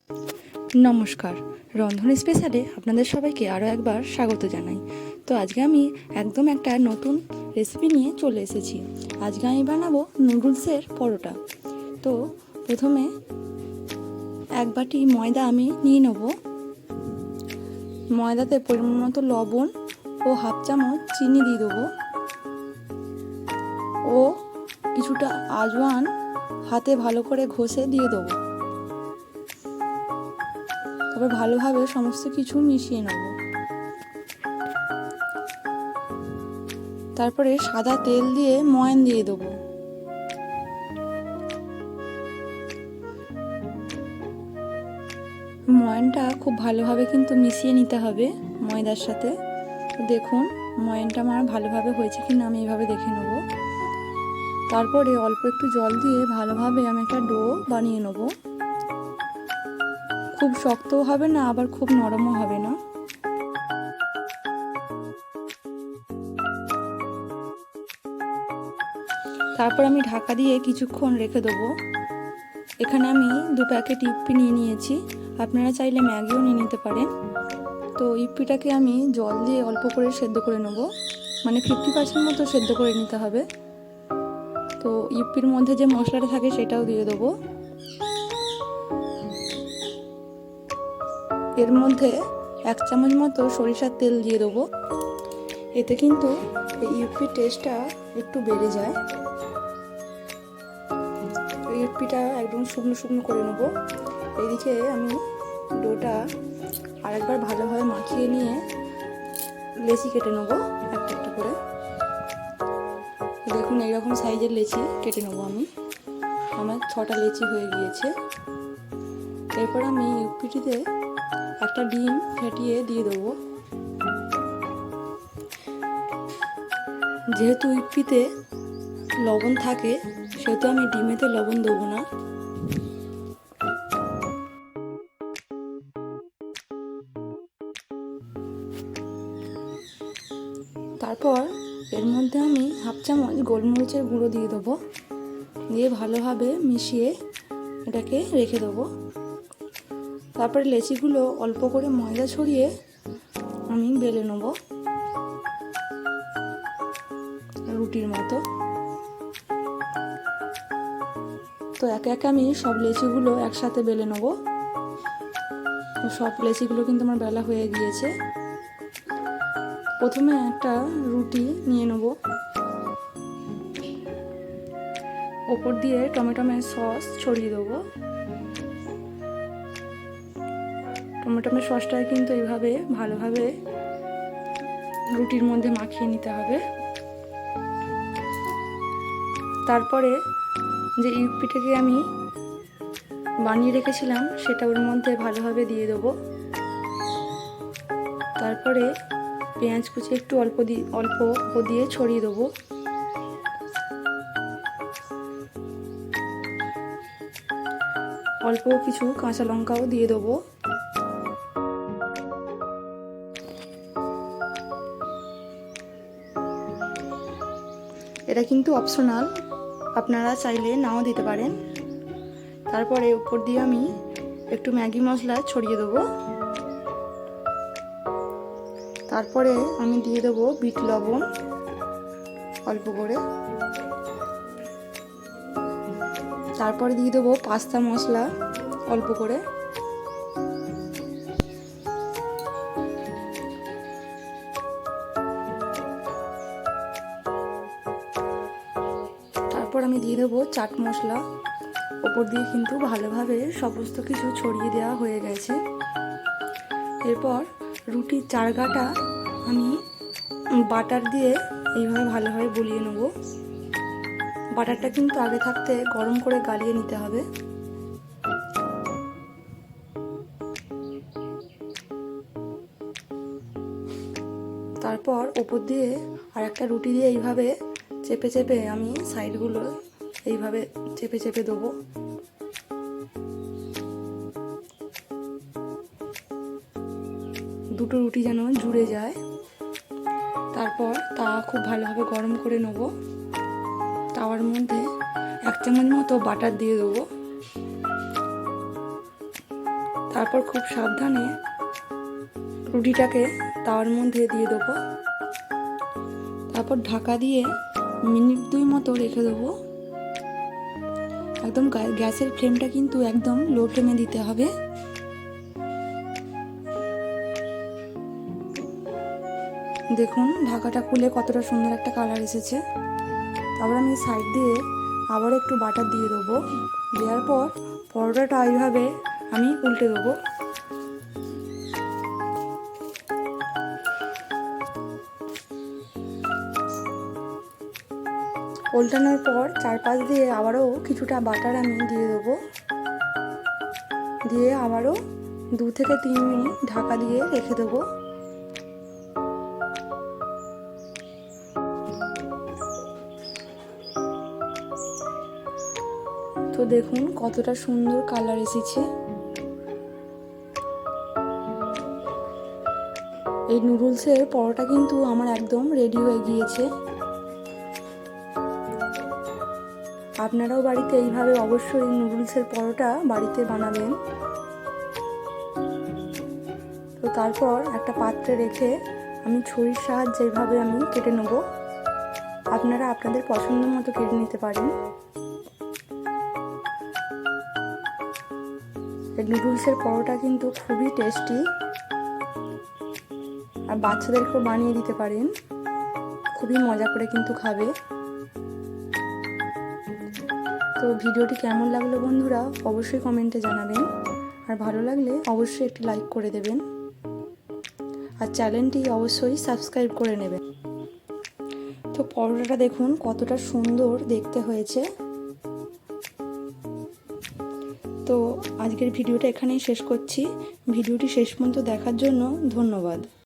নমস্কার, রন্ধন স্পেশালে আপনাদের সবাইকে আরও একবার স্বাগত জানাই। তো আজকে আমি একদম একটা নতুন রেসিপি নিয়ে চলে এসেছি। আজকে আমি বানাবো নুডলসের পরোটা। তো প্রথমে এক বাটি ময়দা আমি নিয়ে নেব। ময়দাতে পরিমাণ মতো লবণ ও হাফ চামচ চিনি দিয়ে দেবো ও কিছুটা আজওয়ান হাতে ভালো করে ঘষে দিয়ে দেবো। তবে ভালোভাবে সমস্ত কিছু মিশিয়ে নেব। তারপরে সাদা তেল দিয়ে ময়ান দিয়ে দেবো। ময়ানটা খুব ভালোভাবে কিন্তু মিশিয়ে নিতে হবে ময়দার সাথে। দেখুন ময়ানটা আমার ভালোভাবে হয়েছে কিনা আমি এইভাবে দেখে নেব। তারপরে অল্প একটু জল দিয়ে ভালোভাবে আমি একটা ডো বানিয়ে নেব। খুব শক্তও হবে না, আবার খুব নরমও হবে না। তারপর আমি ঢাকা দিয়ে কিছুক্ষণ রেখে দেবো। এখানে আমি 2 প্যাকেট ইপ্পি নিয়ে নিয়েছি, আপনারা চাইলে ম্যাগিও নিয়ে নিতে পারেন। তো ইপ্পিটাকে আমি জল দিয়ে অল্প করে সেদ্ধ করে নেব, মানে 50% মতো সেদ্ধ করে নিতে হবে। তো ইপ্পির মধ্যে যে মশলাটা থাকে সেটাও দিয়ে দেবো। এর মধ্যে 1 চামচ মতো সরিষার তেল দিয়ে দেবো। এতে কিন্তু এই ইপ্পির টেস্টটা একটু বেড়ে যায়। ইপ্পিটা একদম শুকনো শুকনো করে নেব। এদিকে আমি ডোটা আরেকবার ভালোভাবে মাখিয়ে নিয়ে লেচি কেটে নেব একটা একটা করে। দেখুন এইরকম সাইজের লেচি কেটে নেব আমি। আমার 6টা লেচি হয়ে গিয়েছে। এরপর আমি ইপ্পিটিতে একটা ডিম ফেটিয়ে দিয়ে দেবো। যেহেতু ইপ্পিতে লবণ থাকে সেহেতু আমি ডিমেতে লবণ দেবো না। তারপর এর মধ্যে আমি হাফ চামচ গোলমরিচের গুঁড়ো দিয়ে দেবো, দিয়ে ভালোভাবে মিশিয়ে এটাকে রেখে দেবো। তারপরে লেচিগুলো অল্প করে ময়দা ছড়িয়ে আমি বেলে নেব রুটির মতো। তো একে একে আমি সব লেচিগুলো একসাথে বেলে নেব। সব লেচিগুলো কিন্তু আমার বেলা হয়ে গিয়েছে। প্রথমে একটা রুটি নিয়ে নেব, ওপর দিয়ে টমেটোমের সস ছড়িয়ে দেবো। টমেটোমের সসটা কিন্তু এইভাবে ভালোভাবে রুটির মধ্যে মাখিয়ে নিতে হবে। তারপরে যে ইপ্পিটাকে আমি বানিয়ে রেখেছিলাম সেটা ওর মধ্যে ভালোভাবে দিয়ে দেবো। তারপরে পেঁয়াজ কুচি একটু অল্প দিয়ে ছড়িয়ে দেবো। অল্প কিছু কাঁচা লঙ্কাও দিয়ে দেবো। এটা কিন্তু অপশনাল, আপনারা চাইলে নাও দিতে পারেন। তারপরে উপর দিয়ে আমি একটু ম্যাগি মশলা ছড়িয়ে দেবো। তারপরে আমি দিয়ে দেবো বিট লবণ অল্প করে। তারপরে দিয়ে দেবো পাস্তা মশলা অল্প করে। তারপর আমি দিয়ে দেবো চাট মশলা। ওপর দিয়ে কিন্তু ভালোভাবে সমস্ত কিছু ছড়িয়ে দেওয়া হয়ে গেছে। এরপর রুটির চারগাটা আমি বাটার দিয়ে এইভাবে ভালোভাবে বুলিয়ে নেব। বাটারটা কিন্তু আগে থাকতে গরম করে গালিয়ে নিতে হবে। তারপর ওপর দিয়ে আর একটা রুটি দিয়ে এইভাবে চেপে চেপে আমি সাইডগুলো এইভাবে চেপে চেপে দেবো। দুটো রুটি যেন জুড়ে যায়। তারপর তাওয়া খুব ভালোভাবে গরম করে নেব। তাওয়ার মধ্যে 1 চামচ মতো বাটার দিয়ে দেবো। তারপর খুব সাবধানে রুটিটাকে তাওয়ার মধ্যে দিয়ে দেবো। তারপর ঢাকা দিয়ে মিনিট 2 মতো রেখে দেবো। একদম গ্যাসের ফ্লেমটা কিন্তু একদম লো ফ্লেমে দিতে হবে। দেখুন ঢাকাটা খুলে কতটা সুন্দর একটা কালার এসেছে। তারপর আমি সাইড দিয়ে আবার একটু বাটার দিয়ে দেবো। দেওয়ার পর পরোটাটা এইভাবে আমি উল্টে দেবো। উল্টানোর পর চারপাশ দিয়ে আবারও কিছুটা বাটার আমি দিয়ে দেবো। দিয়ে আবারও 2 থেকে 3 মিনিট ঢাকা দিয়ে রেখে দেবো। তো দেখুন কতটা সুন্দর কালার এসেছে। এই নুডলসের পরোটা কিন্তু আমার একদম রেডি হয়ে গিয়েছে। আপনারাও বাড়িতে এইভাবে অবশ্যই নুডলসের পরোটা বাড়িতে বানাবেন। তো তারপর একটা পাত্রে রেখে আমি ছুরির সাহায্যে এইভাবে আমি কেটে নেব। আপনারা আপনাদের পছন্দ মতো কেটে নিতে পারেন। এই নুডলসের পরোটা কিন্তু খুবই টেস্টি, আর বাচ্চাদেরকেও বানিয়ে দিতে পারেন, খুবই মজা করে কিন্তু খাবে। তো ভিডিওটি কেমন লাগলো বন্ধুরা অবশ্যই কমেন্টে জানাবেন, আর ভালো লাগলে অবশ্যই একটি লাইক করে দেবেন, আর চ্যানেলটি অবশ্যই সাবস্ক্রাইব করে নেবেন। তো পরোটাটা দেখুন কতটা সুন্দর দেখতে হয়েছে। তো আজকের ভিডিওটা এখানেই শেষ করছি। ভিডিওটি শেষ পর্যন্ত দেখার জন্য ধন্যবাদ।